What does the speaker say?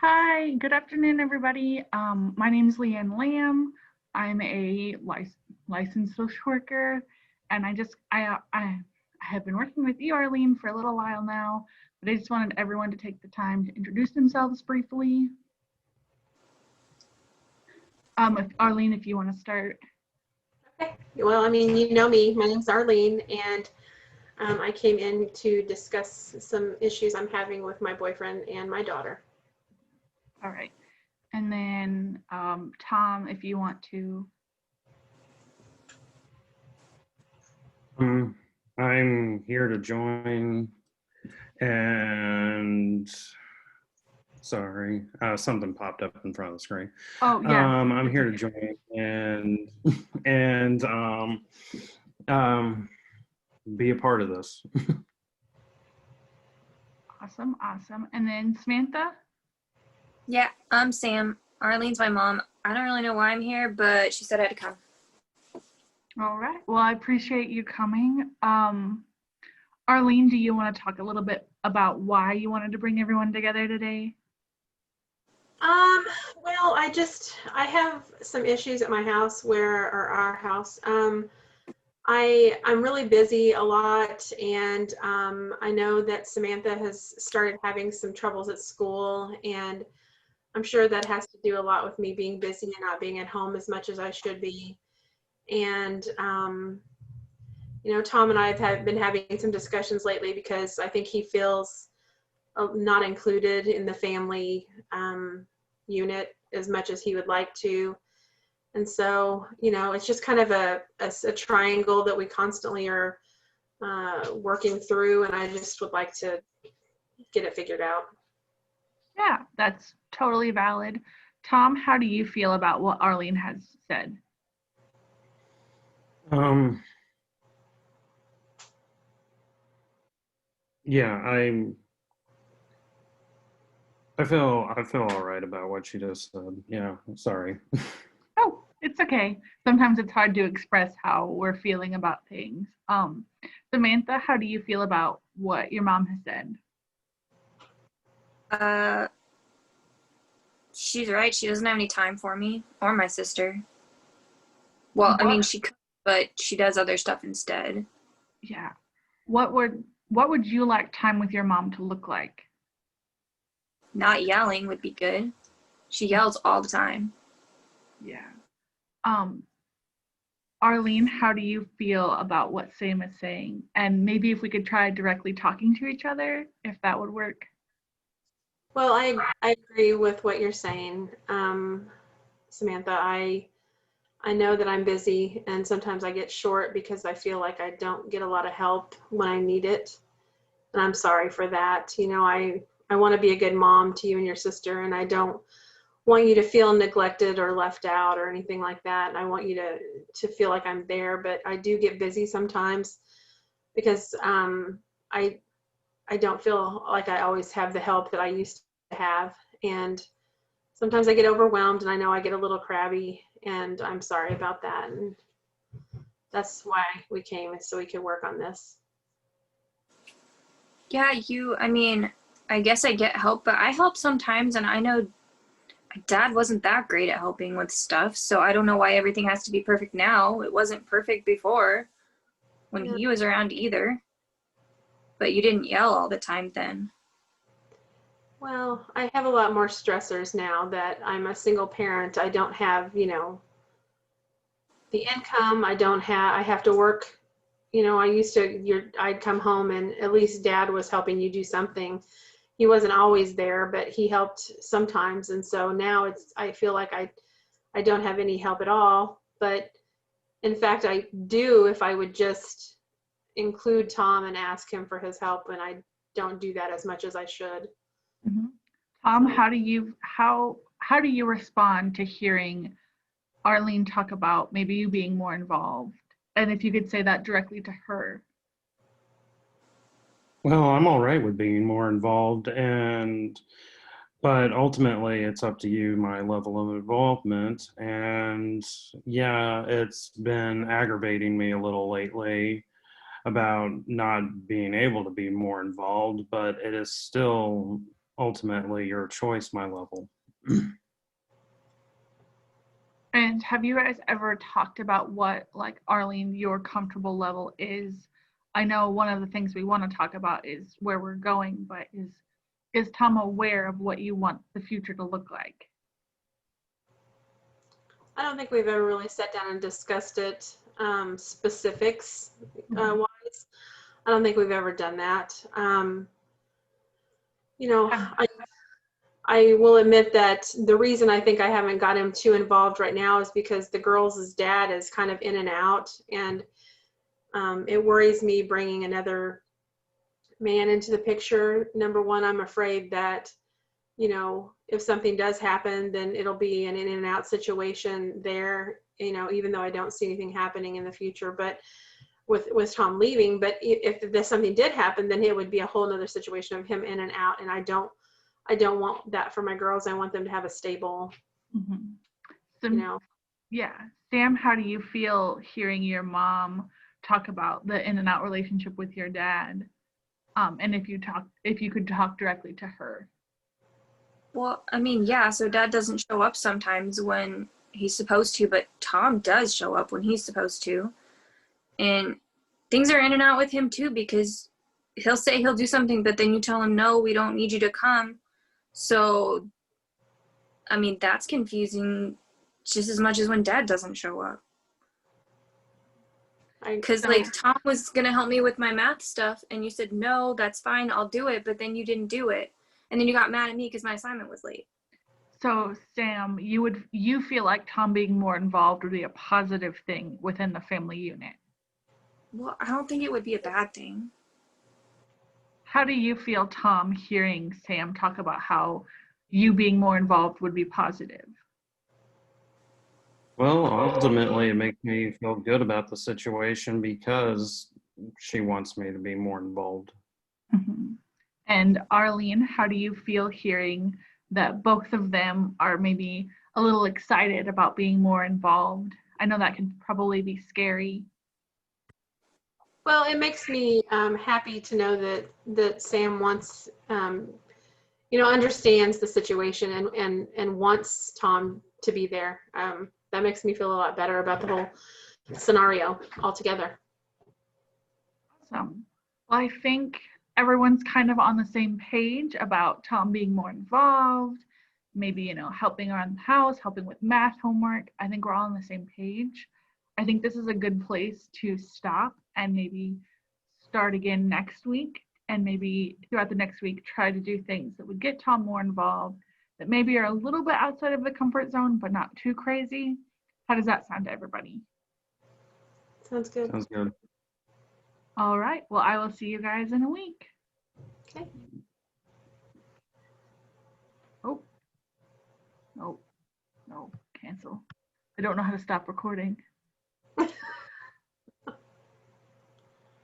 Hi, good afternoon, everybody. My name is Leanne Lamb. I'm a licensed social worker, and I have been working with you, Arlene, for a little while now. But I just wanted everyone to take the time to introduce themselves briefly. If Arlene, if you want to start. Okay. Well, I mean, you know me. My name's Arlene, and I came in to discuss some issues I'm having with my boyfriend and my daughter. All right, and then Tom, if you want to. I'm here to join, and sorry, something popped up in front of the screen. Oh yeah, I'm here to join and be a part of this. awesome. And then Samantha. Yeah, I'm Sam. Arlene's my mom. I don't really know why I'm here, but she said I had to come. All right. Well, I appreciate you coming. Arlene, do you want to talk a little bit about why you wanted to bring everyone together today? Well, I have some issues at my house or our house. I'm really busy a lot, and I know that Samantha has started having some troubles at school, and I'm sure that has to do a lot with me being busy and not being at home as much as I should be. And Tom and I have been having some discussions lately because I think he feels not included in the family unit as much as he would like to. And so, it's just kind of a triangle that we constantly are working through, and I just would like to get it figured out. Yeah, that's totally valid. Tom, how do you feel about what Arlene has said? Yeah, I feel all right about what she just said. Yeah, sorry. Oh, it's okay. Sometimes it's hard to express how we're feeling about things. Samantha, how do you feel about what your mom has said? She's right. She doesn't have any time for me or my sister. Well, I mean, she could, but she does other stuff instead. Yeah. What would you like time with your mom to look like? Not yelling would be good. She yells all the time. Yeah. Arlene, how do you feel about what Sam is saying? And maybe if we could try directly talking to each other, if that would work. Well, I agree with what you're saying, Samantha. I know that I'm busy, and sometimes I get short because I feel like I don't get a lot of help when I need it, and I'm sorry for that. I want to be a good mom to you and your sister, and I don't want you to feel neglected or left out or anything like that. And I want you to feel like I'm there, but I do get busy sometimes because I don't feel like I always have the help that I used to have. And sometimes I get overwhelmed, and I know I get a little crabby, and I'm sorry about that. And that's why we came, so we could work on this. Yeah, I mean, I guess I get help, but I help sometimes, and I know Dad wasn't that great at helping with stuff, so I don't know why everything has to be perfect now. It wasn't perfect before when he was around either. But you didn't yell all the time then. Well, I have a lot more stressors now that I'm a single parent. I don't have, the income. I have to work. I'd come home and at least Dad was helping you do something. He wasn't always there, but he helped sometimes. And so now I feel like I don't have any help at all. But in fact, I do if I would just include Tom and ask him for his help, and I don't do that as much as I should. Mm-hmm. Tom, how do you respond to hearing Arlene talk about maybe you being more involved? And if you could say that directly to her. Well, I'm all right with being more involved, but ultimately it's up to you, my level of involvement. And yeah, it's been aggravating me a little lately about not being able to be more involved, but it is still ultimately your choice, my level. And have you guys ever talked about what, like, Arlene, your comfortable level is? I know one of the things we want to talk about is where we're going, but is Tom aware of what you want the future to look like? I don't think we've ever really sat down and discussed it, specifics wise. I don't think we've ever done that. You know, I will admit that the reason I think I haven't got him too involved right now is because the girls' dad is kind of in and out, and it worries me bringing another man into the picture. Number one, I'm afraid that, you know, if something does happen, then it'll be an in and out situation there, you know, even though I don't see anything happening in the future, but with Tom leaving. But if there's something did happen, then it would be a whole nother situation of him in and out. And I don't want that for my girls. I want them to have a stable, So, you know. yeah. Sam, how do you feel hearing your mom talk about the in and out relationship with your dad? And if you could talk directly to her. Well, I mean, yeah, so dad doesn't show up sometimes when he's supposed to, but Tom does show up when he's supposed to. And things are in and out with him too, because he'll say he'll do something, but then you tell him, no, we don't need you to come. So, I mean, that's confusing just as much as when dad doesn't show up. Because, like, Tom was going to help me with my math stuff, and you said, no, that's fine, I'll do it, but then you didn't do it. And then you got mad at me because my assignment was late. So, Sam, you feel like Tom being more involved would be a positive thing within the family unit. Well, I don't think it would be a bad thing. How do you feel, Tom, hearing Sam talk about how you being more involved would be positive? Well, ultimately, it makes me feel good about the situation because she wants me to be more involved. Mm-hmm. And Arlene, how do you feel hearing that both of them are maybe a little excited about being more involved? I know that can probably be scary. Well, it makes me happy to know that Sam wants, you know, understands the situation and wants Tom to be there. That makes me feel a lot better about the whole scenario altogether. Awesome. Well, I think everyone's kind of on the same page about Tom being more involved, maybe, you know, helping around the house, helping with math homework. I think we're all on the same page. I think this is a good place to stop and maybe start again next week, and maybe throughout the next week try to do things that would get Tom more involved, that maybe are a little bit outside of the comfort zone but not too crazy. How does that sound to everybody? Sounds good. Sounds good. All right, well, I will see you guys in a week. Okay. Oh, no, cancel. I don't know how to stop recording.